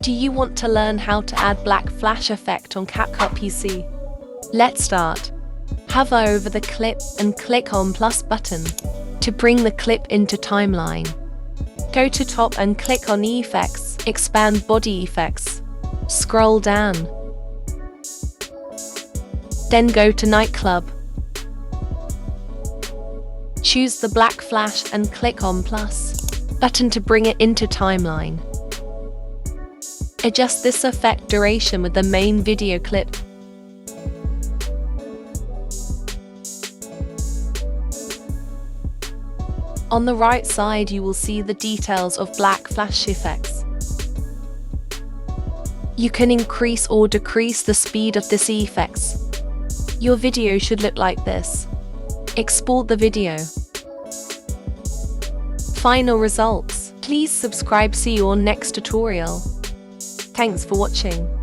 Do you want to learn how to add black flash effect on CapCut PC? Let's start. Hover over the clip and click on plus button to bring the clip into timeline. Go to top and click on effects, expand body effects. Scroll down. Then go to nightclub. Choose the black flash and click on plus button to bring it into timeline. Adjust this effect duration with the main video clip. On the right side you will see the details of black flash effects. You can increase or decrease the speed of this effects. Your video should look like this. Export the video. Final results. Please subscribe. See you on next tutorial. Thanks for watching.